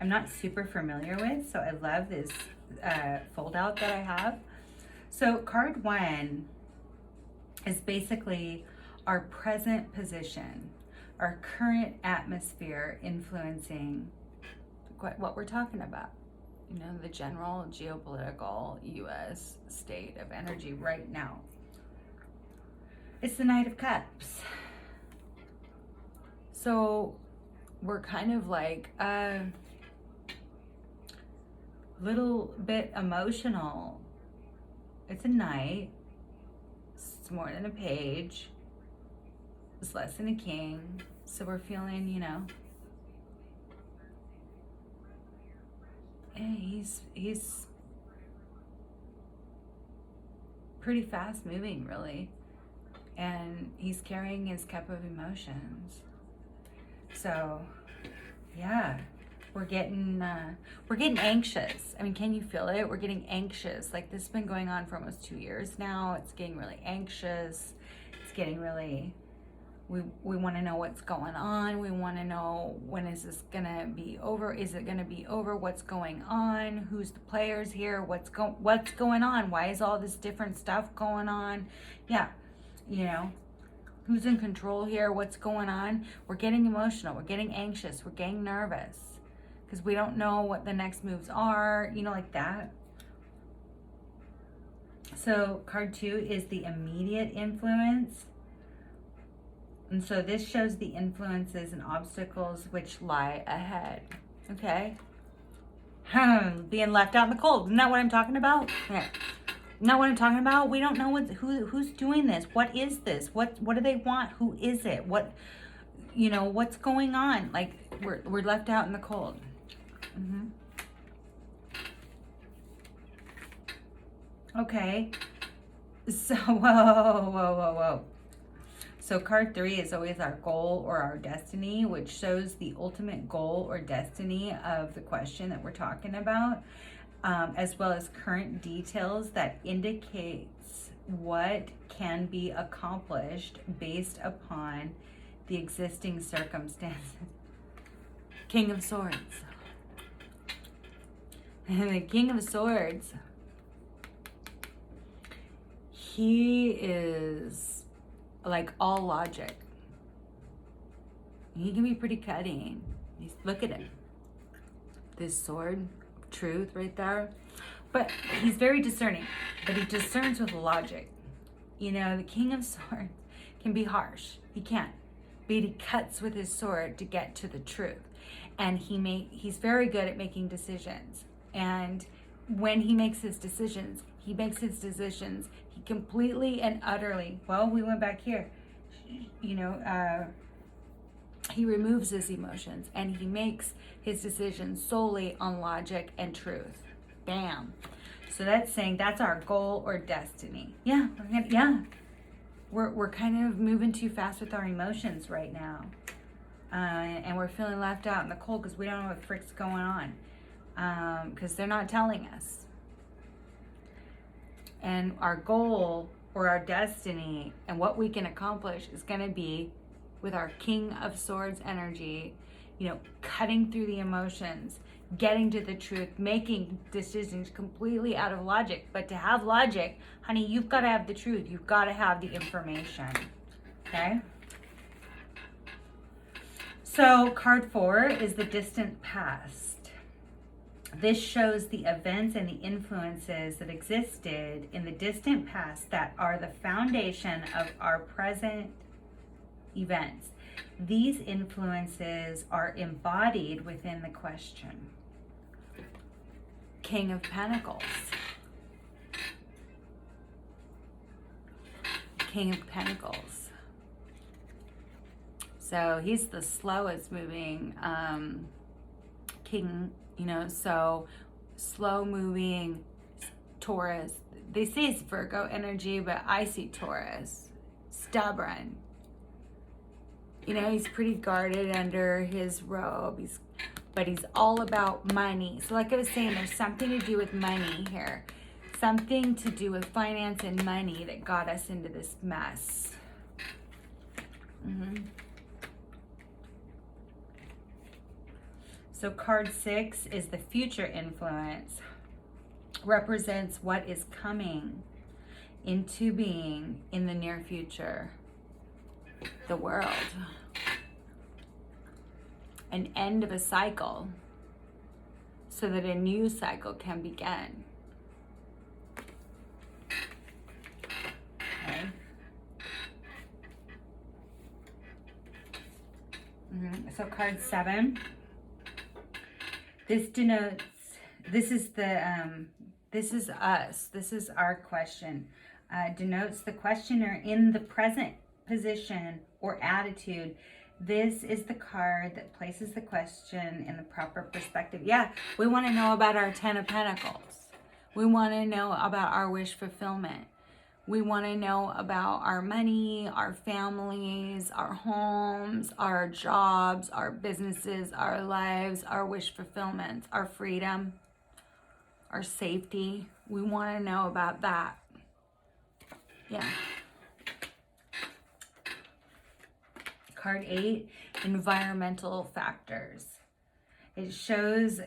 [SPEAKER 1] not super familiar with, so I love this fold out that I have. So card 1 is basically our present position, our current atmosphere influencing what we're talking about. You know, the general geopolitical U.S. state of energy right now. It's the Knight of Cups. So we're kind of like a little bit emotional. It's a knight. It's more than a page. It's less than a king. So we're feeling, you know, he's pretty fast moving, really. And he's carrying his cup of emotions. So, yeah, we're getting anxious. I mean, can you feel it? We're getting anxious. Like, this has been going on for almost 2 years now. It's getting really anxious. It's getting really, we want to know what's going on. We want to know, when is this gonna be over? Is it gonna be over? What's going on? Who's the players here? What's going on? Why is all this different stuff going on? Yeah, you know, who's in control here? What's going on? We're getting emotional. We're getting anxious. We're getting nervous because we don't know what the next moves are, you know, like that. So card 2 is the immediate influence. And so this shows the influences and obstacles which lie ahead. Okay? Being left out in the cold. Isn't that what I'm talking about? Okay. Isn't that what I'm talking about? We don't know who's doing this. What is this? What do they want? Who is it? What, you know, what's going on? Like, we're left out in the cold. Okay. So, whoa. So card 3 is always our goal or our destiny, which shows the ultimate goal or destiny of the question that we're talking about, as well as current details that indicates what can be accomplished based upon the existing circumstances. King of Swords. And the King of Swords, he is like all logic. He can be pretty cutting. Look at him. This sword of truth right there. But he's very discerning. But he discerns with logic. You know, the King of Swords can be harsh. He can. But he cuts with his sword to get to the truth. And he's very good at making decisions. And when he makes his decisions, he completely and utterly, well, we went back here, you know, he removes his emotions and he makes his decisions solely on logic and truth. Bam. So that's saying that's our goal or destiny. Yeah, we're kind of moving too fast with our emotions right now. And we're feeling left out in the cold because we don't know what frick's going on. Because they're not telling us. And our goal or our destiny and what we can accomplish is going to be with our King of Swords energy, you know, cutting through the emotions, getting to the truth, making decisions completely out of logic. But to have logic, honey, you've got to have the truth. You've got to have the information. Okay? So card 4 is the distant past. This shows the events and the influences that existed in the distant past that are the foundation of our present events. These influences are embodied within the question. King of Pentacles. King of Pentacles. So he's the slowest moving king, you know, so slow moving Taurus. They say it's Virgo energy, but I see Taurus. Stubborn. You know, he's pretty guarded under his robe. But he's all about money. So like I was saying, there's something to do with money here. Something to do with finance and money that got us into this mess. So card 6 is the future influence. Represents what is coming into being in the near future. The world. An end of a cycle so that a new cycle can begin. Okay. So card 7. This denotes, this is us. This is our question. Denotes the questioner in the present position or attitude. This is the card that places the question in the proper perspective. Yeah, we want to know about our 10 of Pentacles. We want to know about our wish fulfillment. We want to know about our money, our families, our homes, our jobs, our businesses, our lives, our wish fulfillments, our freedom, our safety. We want to know about that. Yeah. Card 8, environmental factors. It shows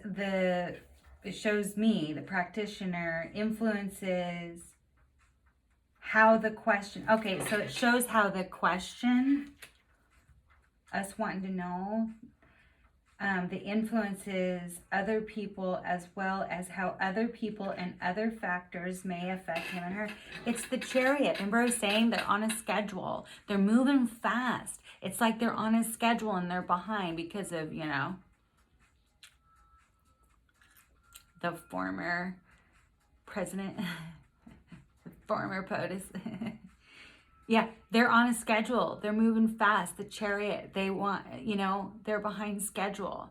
[SPEAKER 1] me, the practitioner, influences how the question, okay, so it shows how the question, us wanting to know, the influences other people as well as how other people and other factors may affect him and her. It's the Chariot. Remember I was saying they're on a schedule. They're moving fast. It's like they're on a schedule and they're behind because of, you know, the former president, the former POTUS. Yeah, they're on a schedule. They're moving fast. The Chariot, they want, you know, they're behind schedule.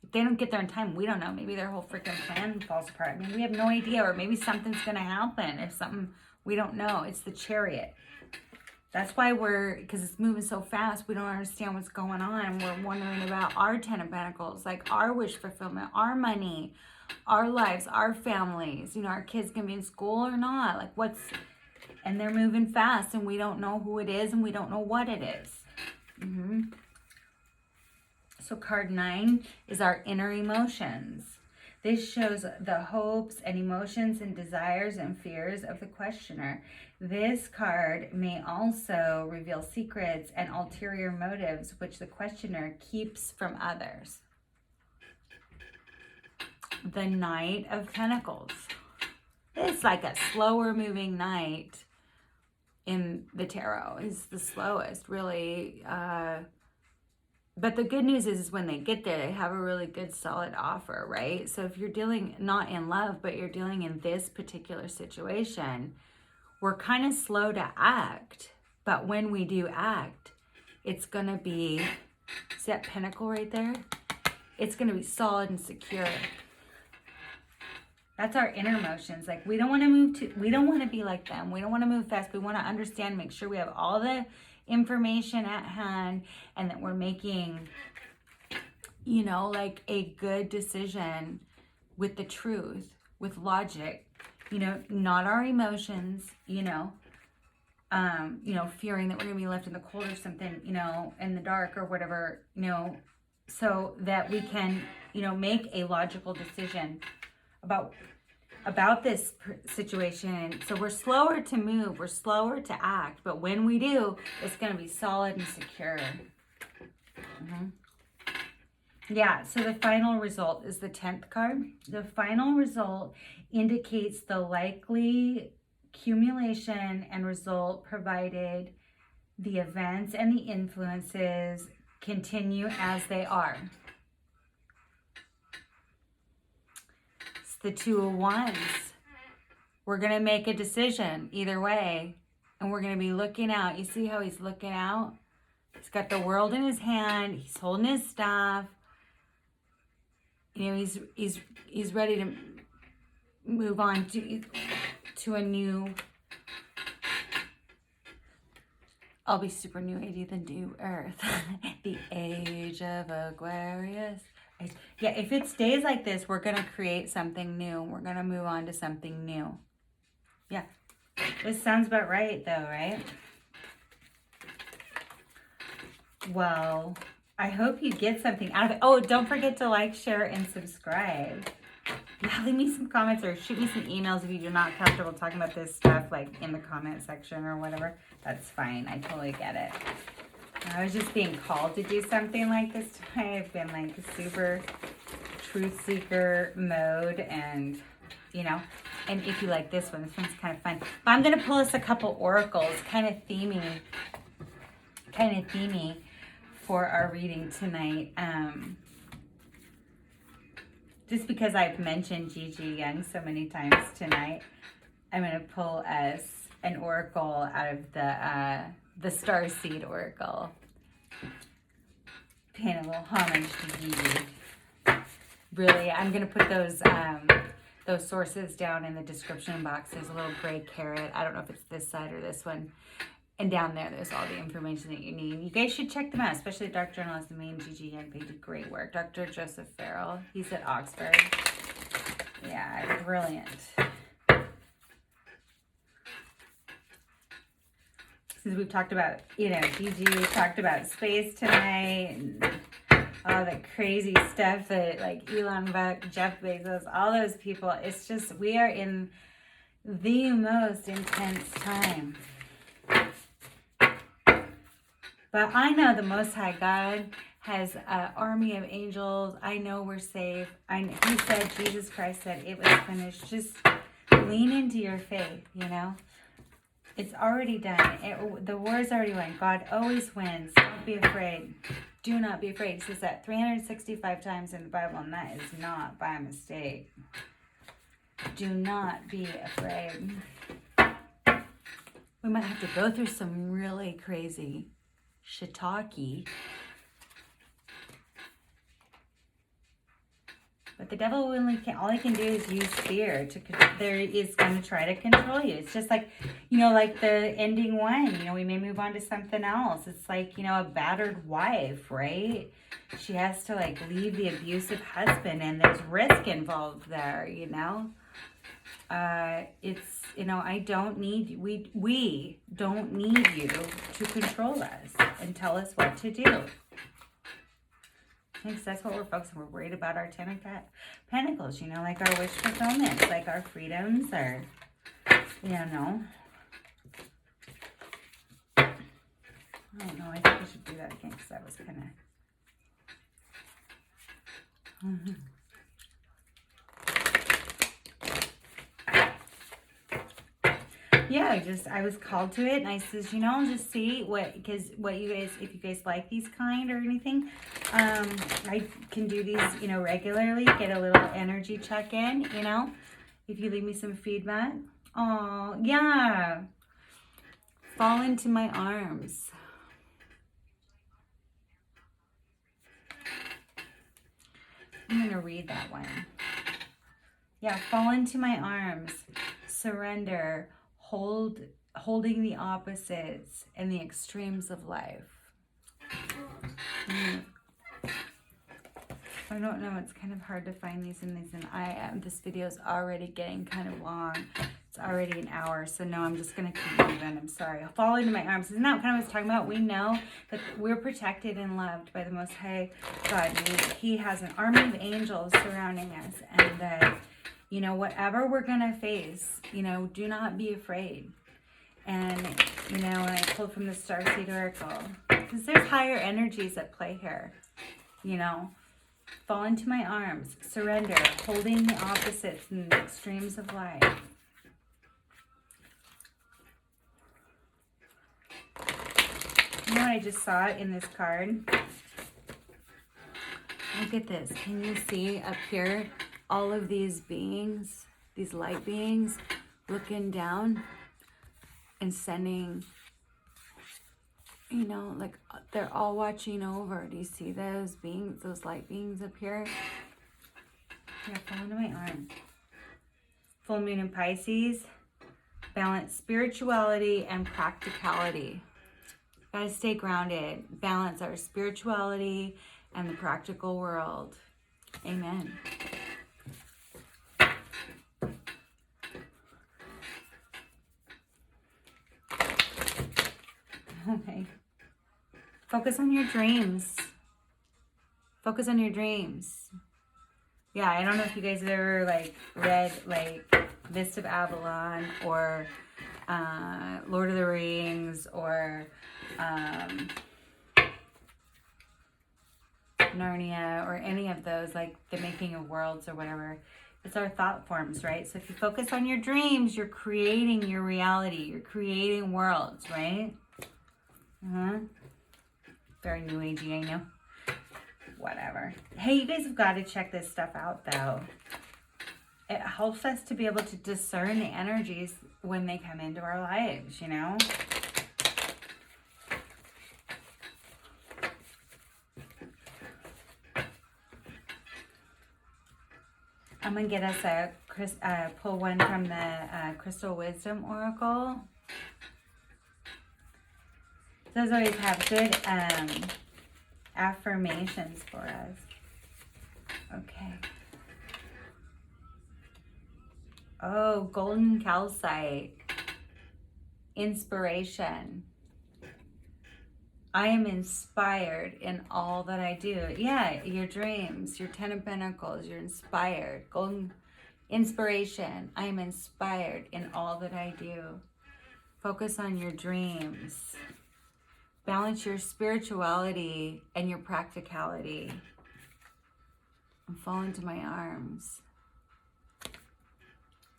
[SPEAKER 1] If they don't get there in time, we don't know. Maybe their whole freaking plan falls apart. I mean, we have no idea. Or maybe something's going to happen. If something, we don't know. It's the Chariot. That's why because it's moving so fast, we don't understand what's going on. We're wondering about our 10 of Pentacles, like our wish fulfillment, our money, our lives, our families. You know, our kids can be in school or not. Like and they're moving fast and we don't know who it is and we don't know what it is. So card 9 is our inner emotions. This shows the hopes and emotions and desires and fears of the questioner. This card may also reveal secrets and ulterior motives which the questioner keeps from others. The Knight of Pentacles. It's like a slower moving knight in the tarot. It's the slowest, really. But the good news is when they get there, they have a really good, solid offer, right? So if you're dealing not in love, but you're dealing in this particular situation, we're kind of slow to act. But when we do act, it's going to be, see that pentacle right there? It's going to be solid and secure. That's our inner motions. Like, we don't want to we don't want to be like them. We don't want to move fast. We want to understand, make sure we have all the information at hand and that we're making, you know, like a good decision with the truth, with logic, you know, not our emotions, you know, fearing that we're going to be left in the cold or something, you know, in the dark or whatever, you know, so that we can, you know, make a logical decision about this situation. So we're slower to move, we're slower to act, but when we do, it's going to be solid and secure. Yeah, so the final result is the 10th card. The final result indicates the likely accumulation and result provided the events and the influences continue as they are. The Two of Wands. We're going to make a decision either way. And we're going to be looking out. You see how he's looking out? He's got the world in his hand. He's holding his staff. You know, he's ready to move on to a new... I'll be super new agey than new earth. The age of Aquarius. Yeah, if it stays like this, we're going to create something new. We're going to move on to something new. Yeah. This sounds about right, though, right? Well, I hope you get something out of it. Oh, don't forget to like, share, and subscribe. Yeah, leave me some comments or shoot me some emails if you're not comfortable talking about this stuff, like in the comment section or whatever. That's fine. I totally get it. I was just being called to do something like this today. I've been like a super truth seeker mode, and you know, and if you like this one's kind of fun. But I'm going to pull us a couple oracles, kind of themey for our reading tonight. Just because I've mentioned GiGi Young so many times tonight, I'm going to pull us an oracle out of the Starseed Oracle. Paying a little homage to GiGi. Really, I'm going to put those sources down in the description box. There's a little gray carrot. I don't know if it's this side or this one. And down there's all the information that you need. You guys should check them out, especially Dark Journalist and me and GiGi Young. They do great work. Dr. Joseph Farrell, he's at Oxford. Yeah, brilliant. Since we've talked about, you know, GiGi, we talked about space tonight and all the crazy stuff that like Elon Musk, Jeff Bezos, all those people. It's just, we are in the most intense time. But I know the Most High God has an army of angels. I know we're safe. He said, Jesus Christ said, it was finished. Just lean into your faith, you know. It's already done. The war's already won. God always wins. Don't be afraid. Do not be afraid. It says that 365 times in the Bible, and that is not by mistake. Do not be afraid. We might have to go through some really crazy shiitake. But the devil only can, all he can do is use fear there is going to try to control you. It's just like, you know, like the ending one, you know, we may move on to something else. It's like, you know, a battered wife, right? She has to like leave the abusive husband, and there's risk involved there, you know? It's, you know, we don't need you to control us and tell us what to do. Because that's what we're focused on. We're worried about our Ten of Pentacles, you know, like our wish fulfillment, like our freedoms, or, you know. I don't know. I think I should do that again because that was kind of... Yeah, I was called to it, and I says, you know, just see because you guys, if you guys like these kind or anything, I can do these, you know, regularly, get a little energy check in, you know, if you leave me some feedback. Oh, yeah. Fall into my arms. I'm going to read that one. Yeah, fall into my arms. Surrender. Holding the opposites and the extremes of life. I don't know. It's kind of hard to find these and this video is already getting kind of long. It's already an hour, so no, I'm just going to keep moving. I'm sorry. I'll fall into my arms. Isn't that kind of what I was talking about? We know that we're protected and loved by the Most High God. He has an army of angels surrounding us, and that, you know, whatever we're going to face, you know, do not be afraid. And, you know, when I pulled from the Starseed Oracle, because there's higher energies at play here, you know. Fall into my arms, surrender, holding the opposites and the extremes of life. You know what I just saw in this card? Look at this. Can you see up here all of these beings, these light beings, looking down and sending, you know, like they're all watching over. Do you see those beings, those light beings up here? Yeah, fall into my arm. Full moon in Pisces. Balance spirituality and practicality. Gotta stay grounded. Balance our spirituality and the practical world. Amen. Okay. Focus on your dreams. Focus on your dreams. Yeah, I don't know if you guys have ever like read like Mist of Avalon or Lord of the Rings or Narnia or any of those, like The Making of Worlds or whatever. It's our thought forms, right? So if you focus on your dreams, you're creating your reality. You're creating worlds, right? Very new agey, I know. Whatever. Hey, you guys have got to check this stuff out, though. It helps us to be able to discern the energies when they come into our lives, you know? I'm going to get us pull one from the Crystal Wisdom Oracle. Those always have good affirmations for us. Okay. Oh, golden calcite. Inspiration. I am inspired in all that I do. Yeah, your dreams, your Ten of Pentacles, you're inspired. Golden inspiration. I am inspired in all that I do. Focus on your dreams. Balance your spirituality and your practicality. And fall into my arms.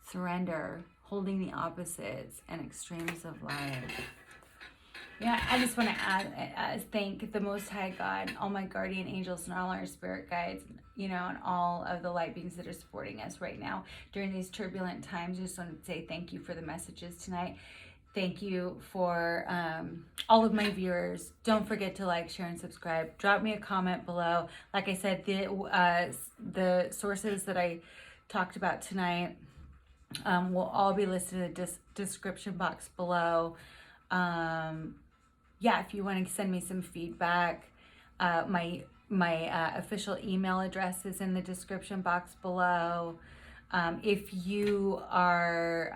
[SPEAKER 1] Surrender, holding the opposites and extremes of life. Yeah, I just want to thank the Most High God, all my guardian angels and all our spirit guides, you know, and all of the light beings that are supporting us right now during these turbulent times. I just want to say thank you for the messages tonight. Thank you for all of my viewers. Don't forget to like, share, and subscribe. Drop me a comment below. Like I said, the sources that I talked about tonight will all be listed in the description box below. Yeah, if you want to send me some feedback, my official email address is in the description box below. If you are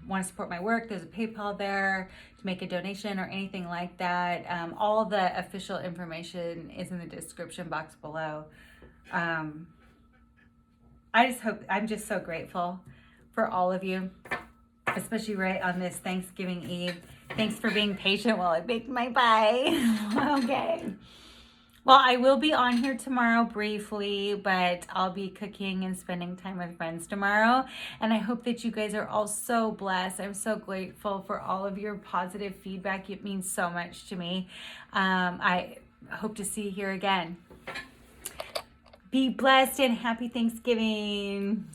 [SPEAKER 1] want to support my work, there's a PayPal there to make a donation or anything like that. All the official information is in the description box below. I'm just so grateful for all of you, especially right on this Thanksgiving Eve. Thanks for being patient while I baked my pie. Okay. Well, I will be on here tomorrow briefly, but I'll be cooking and spending time with friends tomorrow. And I hope that you guys are all so blessed. I'm so grateful for all of your positive feedback. It means so much to me. I hope to see you here again. Be blessed and happy Thanksgiving.